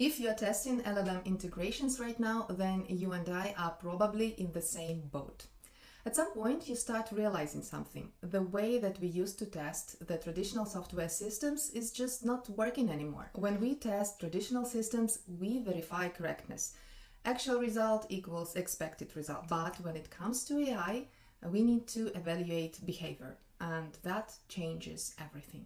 If you're testing LLM integrations right now, then you and I are probably in the same boat. At some point, you start realizing something. The way that we used to test the traditional software systems is just not working anymore. When we test traditional systems, we verify correctness. Actual result equals expected result. But when it comes to AI, we need to evaluate behavior, and that changes everything.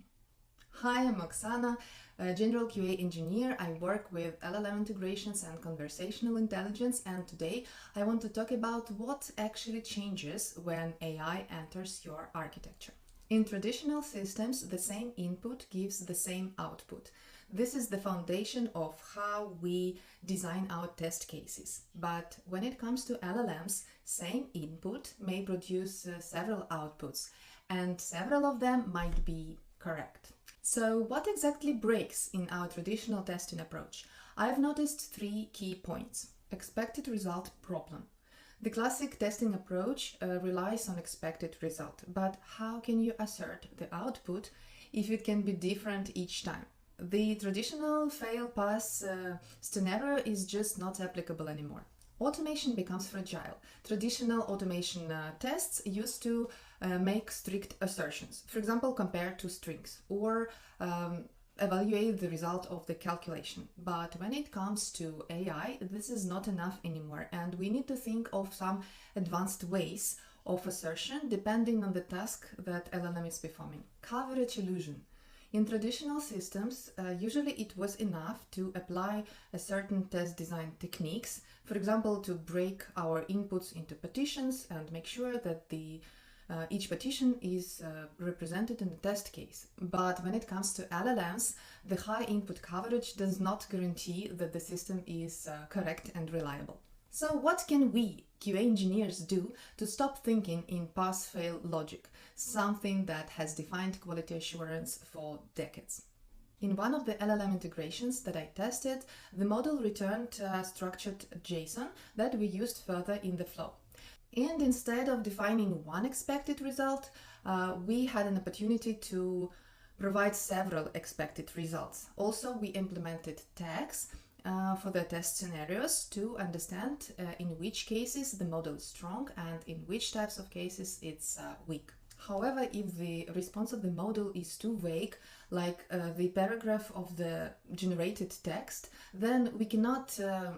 Hi, I'm Oksana, a general QA engineer. I work with LLM integrations and conversational intelligence, and today I want to talk about what actually changes when AI enters your architecture. In traditional systems, the same input gives the same output. This is the foundation of how we design our test cases. But when it comes to LLMs, same input may produce several outputs, and several of them might be correct. So what exactly breaks in our traditional testing approach? I've noticed three key points. Expected result problem. The classic testing approach relies on expected result, but how can you assert the output if it can be different each time? The traditional fail-pass scenario is just not applicable anymore. Automation becomes fragile. Traditional automation tests used to make strict assertions, for example, compared to strings, or evaluate the result of the calculation. But when it comes to AI, this is not enough anymore, and we need to think of some advanced ways of assertion depending on the task that LLM is performing. Coverage illusion. In traditional systems, usually it was enough to apply a certain test design techniques, for example, to break our inputs into partitions and make sure that each partition is represented in the test case. But when it comes to LLMs, the high input coverage does not guarantee that the system is correct and reliable. So what can we, QA engineers, do to stop thinking in pass-fail logic, something that has defined quality assurance for decades? In one of the LLM integrations that I tested, the model returned structured JSON that we used further in the flow. And instead of defining one expected result, we had an opportunity to provide several expected results. Also, we implemented tags for the test scenarios to understand in which cases the model is strong and in which types of cases it's weak. However, if the response of the model is too vague, like the paragraph of the generated text, then we cannot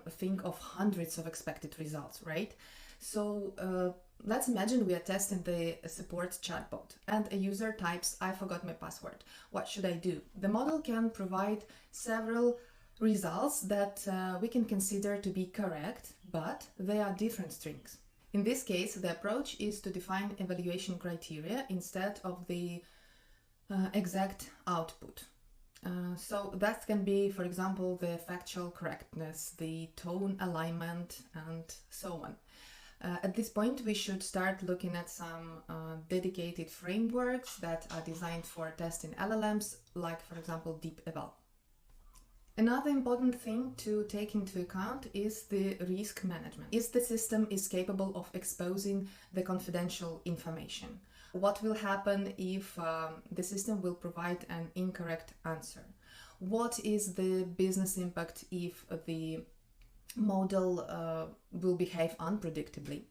think of hundreds of expected results, right? So let's imagine we are testing the support chatbot and a user types, "I forgot my password. What should I do?" The model can provide several results that we can consider to be correct, but they are different strings. In this case, the approach is to define evaluation criteria instead of the exact output. So that can be, for example, the factual correctness, the tone alignment, and so on. At this point, we should start looking at some dedicated frameworks that are designed for testing LLMs, like, for example, DeepEval. Another important thing to take into account is the risk management. If the system is capable of exposing the confidential information, what will happen if the system will provide an incorrect answer? What is the business impact if the model will behave unpredictably?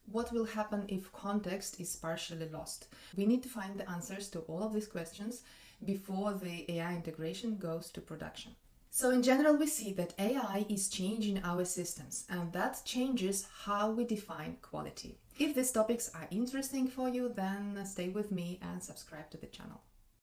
What will happen if context is partially lost? We need to find the answers to all of these questions before the AI integration goes to production. So in general, we see that AI is changing our systems, and that changes how we define quality. If these topics are interesting for you, then stay with me and subscribe to the channel.